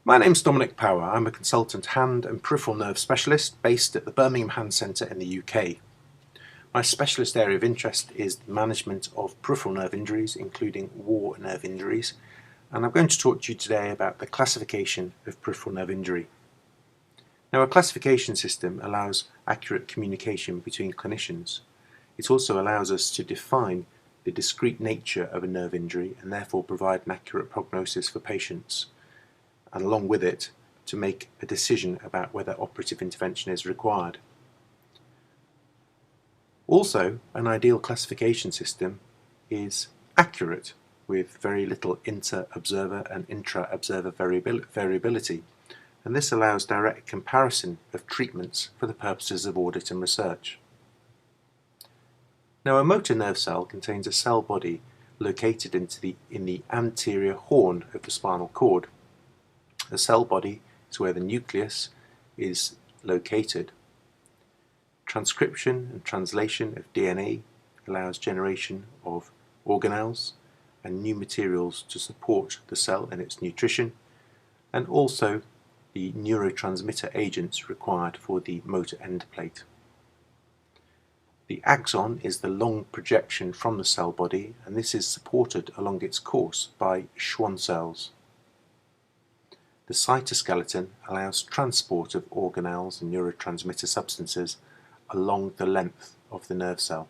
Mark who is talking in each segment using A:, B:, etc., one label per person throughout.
A: My name's Dominic Power. I'm a consultant hand and peripheral nerve specialist based at the Birmingham Hand Centre in the UK. My specialist area of interest is the management of peripheral nerve injuries, including war nerve injuries, and I'm going to talk to you today about the classification of peripheral nerve injury. Now, a classification system allows accurate communication between clinicians. It also allows us to define the discrete nature of a nerve injury and therefore provide an accurate prognosis for patients, and along with it to make a decision about whether operative intervention is required. Also, an ideal classification system is accurate with very little inter-observer and intra-observer variability, and this allows direct comparison of treatments for the purposes of audit and research. Now, a motor nerve cell contains a cell body located in the anterior horn of the spinal cord. The cell body is where the nucleus is located. Transcription and translation of DNA allows generation of organelles and new materials to support the cell in its nutrition, and also the neurotransmitter agents required for the motor end plate. The axon is the long projection from the cell body, and this is supported along its course by Schwann cells. The cytoskeleton allows transport of organelles and neurotransmitter substances along the length of the nerve cell.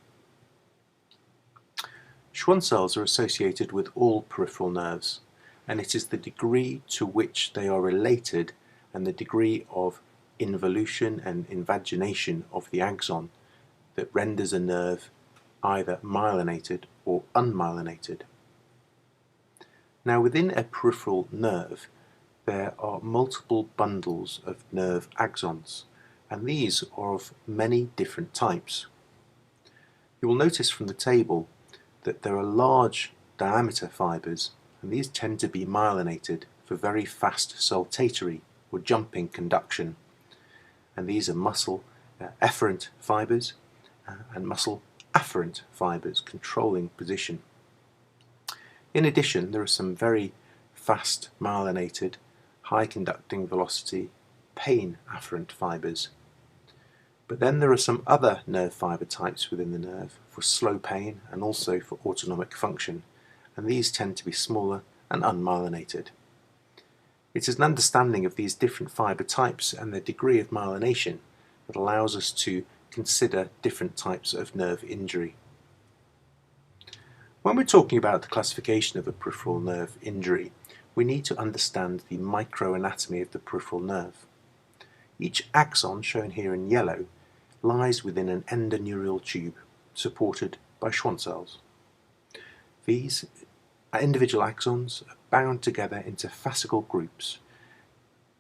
A: Schwann cells are associated with all peripheral nerves, and it is the degree to which they are related and the degree of involution and invagination of the axon that renders a nerve either myelinated or unmyelinated. Now, within a peripheral nerve, there are multiple bundles of nerve axons, and these are of many different types. You will notice from the table that there are large diameter fibres, and these tend to be myelinated for very fast saltatory or jumping conduction, and these are muscle efferent fibres and muscle afferent fibres controlling position. In addition, there are some very fast myelinated, high conducting velocity, pain afferent fibres. But then there are some other nerve fibre types within the nerve for slow pain and also for autonomic function, and these tend to be smaller and unmyelinated. It is an understanding of these different fibre types and their degree of myelination that allows us to consider different types of nerve injury. When we're talking about the classification of a peripheral nerve injury, we need to understand the microanatomy of the peripheral nerve. Each axon, shown here in yellow, lies within an endoneural tube supported by Schwann cells. These individual axons are bound together into fascicle groups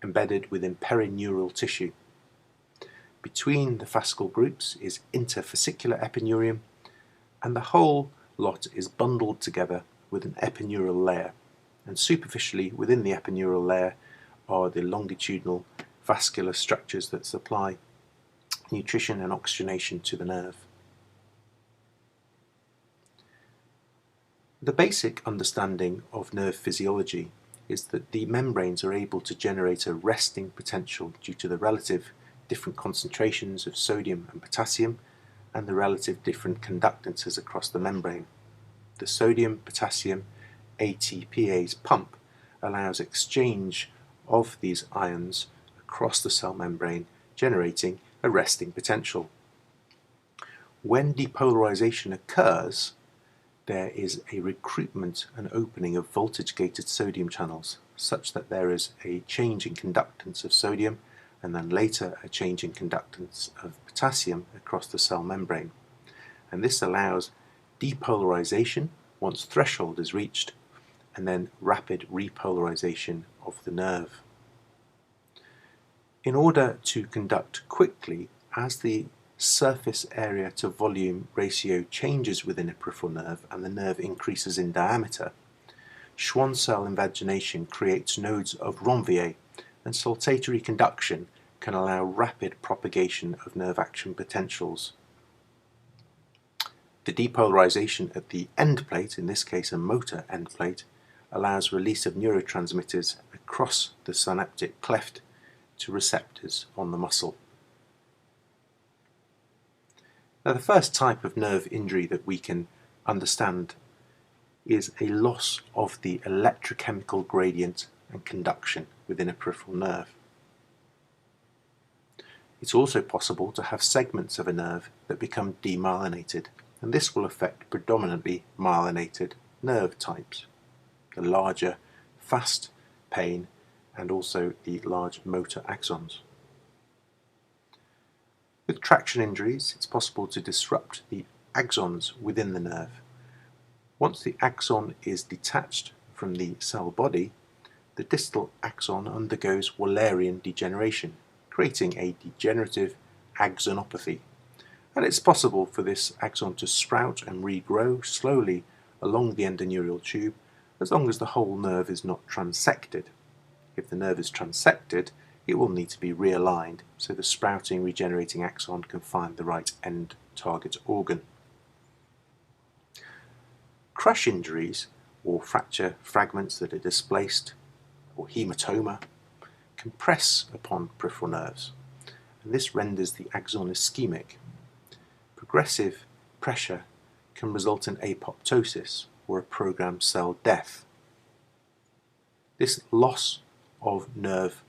A: embedded within perineural tissue. Between the fascicle groups is interfascicular epineurium, and the whole lot is bundled together with an epineural layer, and superficially within the epineural layer are the longitudinal vascular structures that supply nutrition and oxygenation to the nerve. The basic understanding of nerve physiology is that the membranes are able to generate a resting potential due to the relative different concentrations of sodium and potassium and the relative different conductances across the membrane. The sodium-potassium ATPase pump allows exchange of these ions across the cell membrane, generating a resting potential. When depolarization occurs, there is a recruitment and opening of voltage-gated sodium channels, such that there is a change in conductance of sodium and then later a change in conductance of potassium across the cell membrane. And this allows depolarization once threshold is reached, and then rapid repolarization of the nerve. In order to conduct quickly, as the surface area to volume ratio changes within a peripheral nerve and the nerve increases in diameter, Schwann cell invagination creates nodes of Ranvier, and saltatory conduction can allow rapid propagation of nerve action potentials. The depolarization at the end plate, in this case a motor end plate, allows release of neurotransmitters across the synaptic cleft to receptors on the muscle. Now, the first type of nerve injury that we can understand is a loss of the electrochemical gradient and conduction within a peripheral nerve. It's also possible to have segments of a nerve that become demyelinated, and this will affect predominantly myelinated nerve types, the larger fast pain and also the large motor axons. With traction injuries, it's possible to disrupt the axons within the nerve. Once the axon is detached from the cell body, the distal axon undergoes Wallerian degeneration, creating a degenerative axonopathy. And it's possible for this axon to sprout and regrow slowly along the endoneurial tube as long as the whole nerve is not transected. If the nerve is transected, it will need to be realigned so the sprouting, regenerating axon can find the right end target organ. Crush injuries, or fracture fragments that are displaced, or hematoma, can press upon peripheral nerves, and this renders the axon ischemic. Progressive pressure can result in apoptosis, or a programmed cell death. This loss of nerve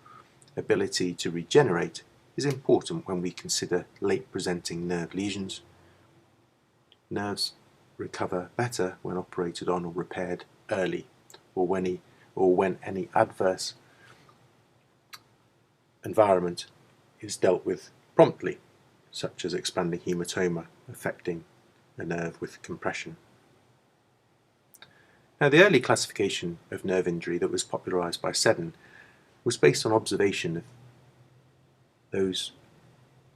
A: ability to regenerate is important when we consider late presenting nerve lesions. Nerves recover better when operated on or repaired early, or when any adverse environment is dealt with promptly, such as expanding hematoma affecting a nerve with compression. Now, the early classification of nerve injury that was popularised by Seddon was based on observation of those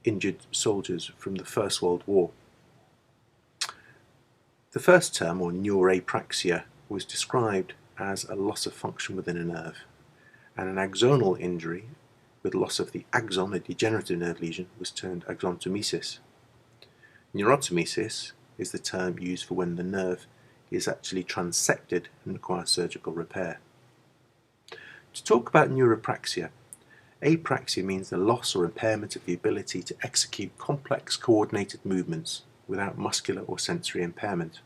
A: injured soldiers from the First World War. The first term, or neurapraxia, was described as a loss of function within a nerve, and an axonal injury with loss of the axon, a degenerative nerve lesion, was termed axontomesis. Neurotomesis is the term used for when the nerve is actually transected and requires surgical repair. To talk about neurapraxia, apraxia means the loss or impairment of the ability to execute complex coordinated movements without muscular or sensory impairment.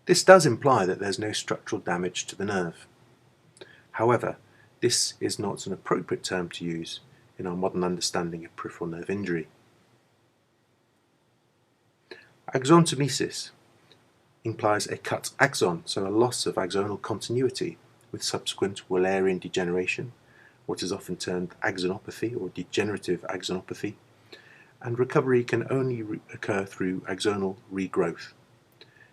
A: This does imply that there's no structural damage to the nerve. However, this is not an appropriate term to use in our modern understanding of peripheral nerve injury. Axontomesis implies a cut axon, so a loss of axonal continuity with subsequent Wallerian degeneration, what is often termed axonopathy or degenerative axonopathy, and recovery can only occur through axonal regrowth.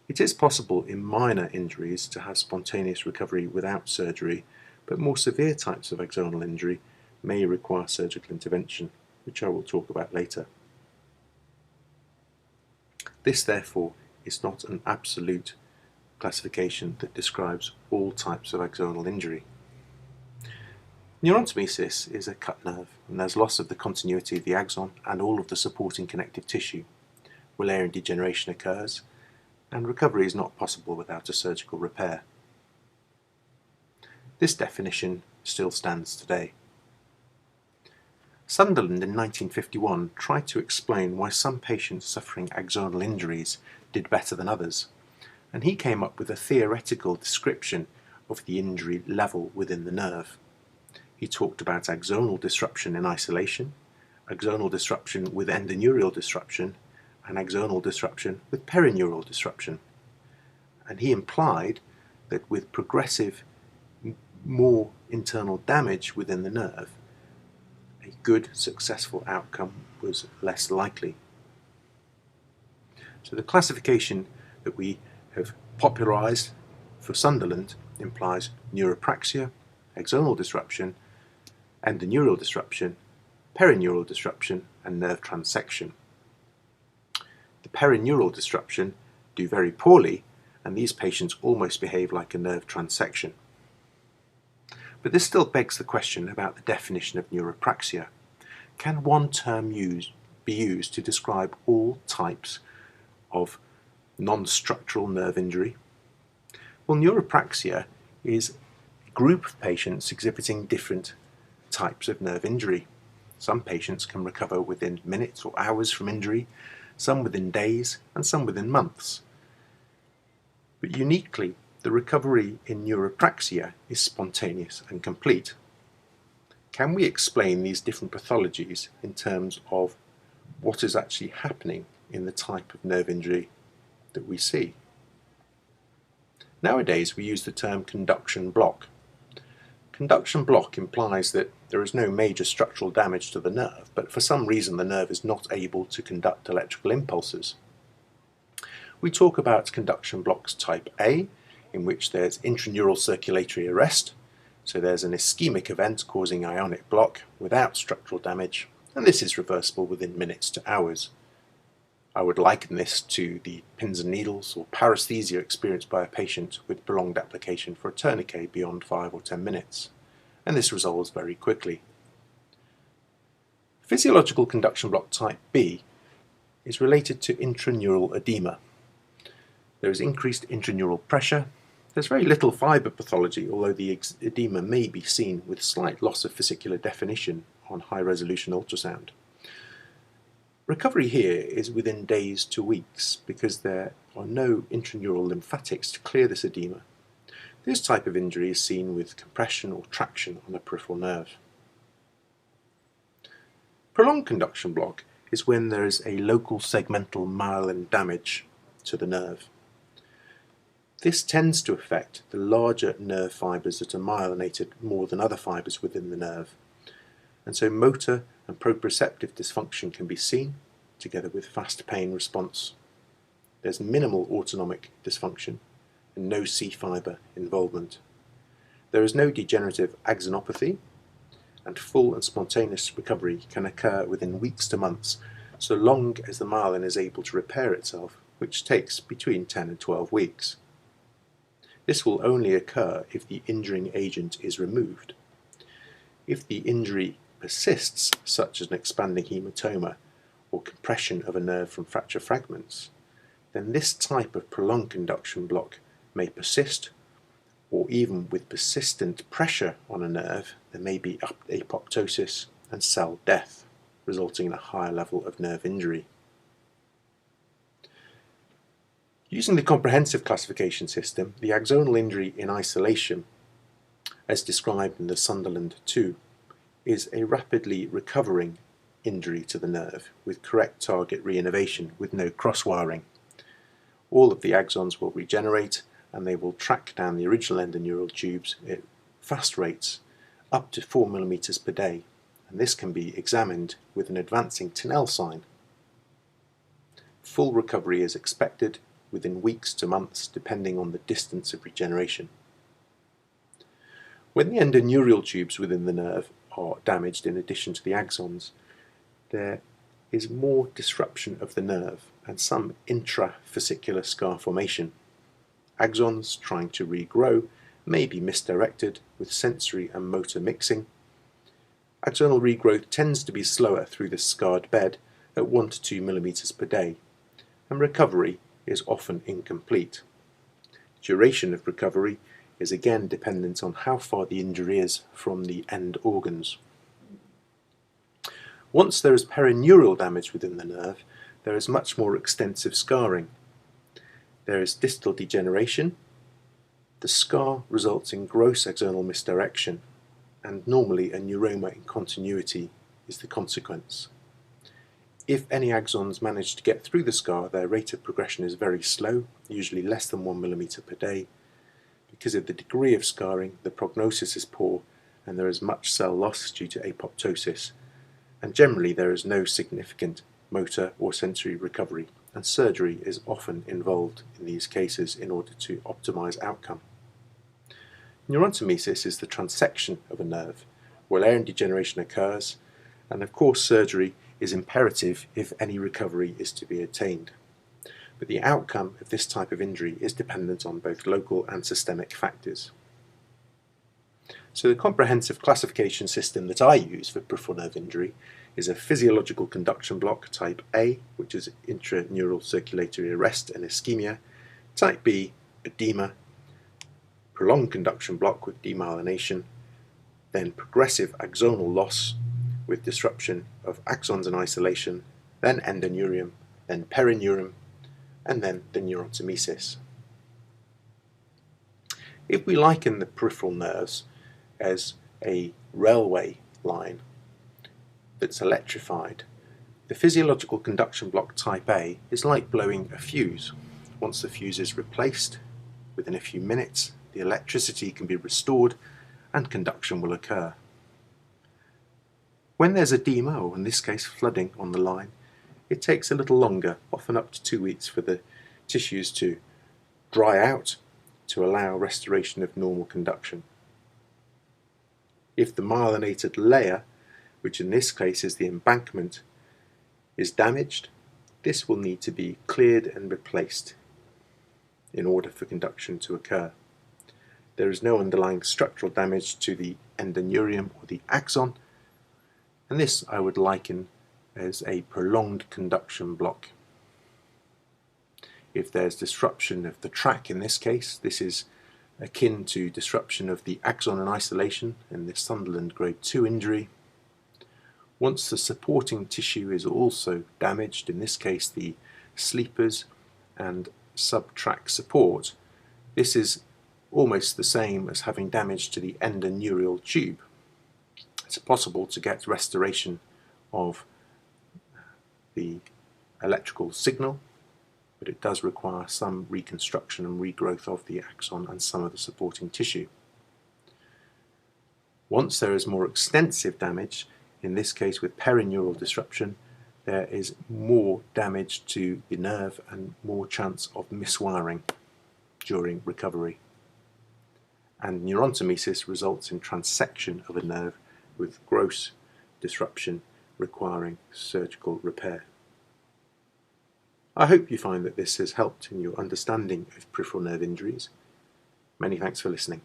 A: It is possible in minor injuries to have spontaneous recovery without surgery, but more severe types of axonal injury may require surgical intervention, which I will talk about later. This, therefore, is not an absolute classification that describes all types of axonal injury. Neurotomesis is a cut nerve, and there's loss of the continuity of the axon and all of the supporting connective tissue. Wallerian degeneration occurs, and recovery is not possible without a surgical repair. This definition still stands today. Sunderland in 1951 tried to explain why some patients suffering axonal injuries did better than others, and he came up with a theoretical description of the injury level within the nerve. He talked about axonal disruption in isolation, axonal disruption with endoneurial disruption, and axonal disruption with perineural disruption. And he implied that with progressive, more internal damage within the nerve, a good, successful outcome was less likely. So the classification that we have popularised for Sunderland implies neuropraxia, axonal disruption, endoneurial disruption, perineural disruption, and nerve transection. The perineural disruption do very poorly, and these patients almost behave like a nerve transection. But this still begs the question about the definition of neuropraxia. Can one term be used to describe all types of non-structural nerve injury? Well, neuropraxia is group of patients exhibiting different types of nerve injury. Some patients can recover within minutes or hours from injury, some within days, and some within months. But uniquely, the recovery in neuropraxia is spontaneous and complete. Can we explain these different pathologies in terms of what is actually happening in the type of nerve injury that we see? Nowadays, we use the term conduction block. Conduction block implies that there is no major structural damage to the nerve, but for some reason the nerve is not able to conduct electrical impulses. We talk about conduction blocks type A, in which there's intraneural circulatory arrest, so there's an ischemic event causing ionic block without structural damage, and this is reversible within minutes to hours. I would liken this to the pins and needles or paresthesia experienced by a patient with prolonged application for a tourniquet beyond 5 or 10 minutes, and this resolves very quickly. Physiological conduction block type B is related to intraneural edema. There is increased intraneural pressure. There's very little fibre pathology, although the edema may be seen with slight loss of fascicular definition on high-resolution ultrasound. Recovery here is within days to weeks because there are no intraneural lymphatics to clear this edema. This type of injury is seen with compression or traction on a peripheral nerve. Prolonged conduction block is when there is a local segmental myelin damage to the nerve. This tends to affect the larger nerve fibres that are myelinated more than other fibres within the nerve, and so motor and proprioceptive dysfunction can be seen, together with fast pain response. There's minimal autonomic dysfunction and no C fibre involvement. There is no degenerative axonopathy, and full and spontaneous recovery can occur within weeks to months, so long as the myelin is able to repair itself, which takes between 10 and 12 weeks. This will only occur if the injuring agent is removed. If the injury persists, such as an expanding hematoma or compression of a nerve from fracture fragments, then this type of prolonged conduction block may persist, or even with persistent pressure on a nerve, there may be apoptosis and cell death, resulting in a higher level of nerve injury. Using the comprehensive classification system, the axonal injury in isolation, as described in the Sunderland 2, is a rapidly recovering injury to the nerve with correct target reinnervation with no cross-wiring. All of the axons will regenerate and they will track down the original endoneural tubes at fast rates, up to 4 mm per day, and this can be examined with an advancing Tinel sign. Full recovery is expected within weeks to months depending on the distance of regeneration. When the endoneural tubes within the nerve are damaged in addition to the axons, there is more disruption of the nerve and some intrafascicular scar formation. Axons trying to regrow may be misdirected with sensory and motor mixing. Axonal regrowth tends to be slower through the scarred bed at 1 to 2 mm per day, and recovery is often incomplete. Duration of recovery is again dependent on how far the injury is from the end organs. Once there is perineural damage within the nerve, there is much more extensive scarring. There is distal degeneration. The scar results in gross axonal misdirection, and normally a neuroma in continuity is the consequence. If any axons manage to get through the scar, their rate of progression is very slow, usually less than 1 mm per day. Because of the degree of scarring, the prognosis is poor and there is much cell loss due to apoptosis, and generally there is no significant motor or sensory recovery, and surgery is often involved in these cases in order to optimize outcome. Neurontomesis is the transection of a nerve where Wallerian degeneration occurs, and of course surgery is imperative if any recovery is to be attained. But the outcome of this type of injury is dependent on both local and systemic factors. So the comprehensive classification system that I use for peripheral nerve injury is a physiological conduction block type A, which is intraneural circulatory arrest and ischemia, type B, edema, prolonged conduction block with demyelination, then progressive axonal loss with disruption of axons in isolation, then endoneurium, then perineurium, and then the neurontomesis. If we liken the peripheral nerves as a railway line that's electrified, the physiological conduction block type A is like blowing a fuse. Once the fuse is replaced, within a few minutes, the electricity can be restored and conduction will occur. When there's a demo, in this case flooding on the line, it takes a little longer, often up to 2 weeks, for the tissues to dry out to allow restoration of normal conduction. If the myelinated layer, which in this case is the embankment, is damaged, this will need to be cleared and replaced in order for conduction to occur. There is no underlying structural damage to the endoneurium or the axon, and this I would liken as a prolonged conduction block. If there's disruption of the track in this case, this is akin to disruption of the axon in isolation in the Sunderland grade 2 injury. Once the supporting tissue is also damaged, in this case the sleepers and subtract support, this is almost the same as having damage to the endoneurial tube. It's possible to get restoration of the electrical signal, but it does require some reconstruction and regrowth of the axon and some of the supporting tissue. Once there is more extensive damage, in this case with perineural disruption, there is more damage to the nerve and more chance of miswiring during recovery. And neurontomesis results in transection of a nerve with gross disruption requiring surgical repair. I hope you find that this has helped in your understanding of peripheral nerve injuries. Many thanks for listening.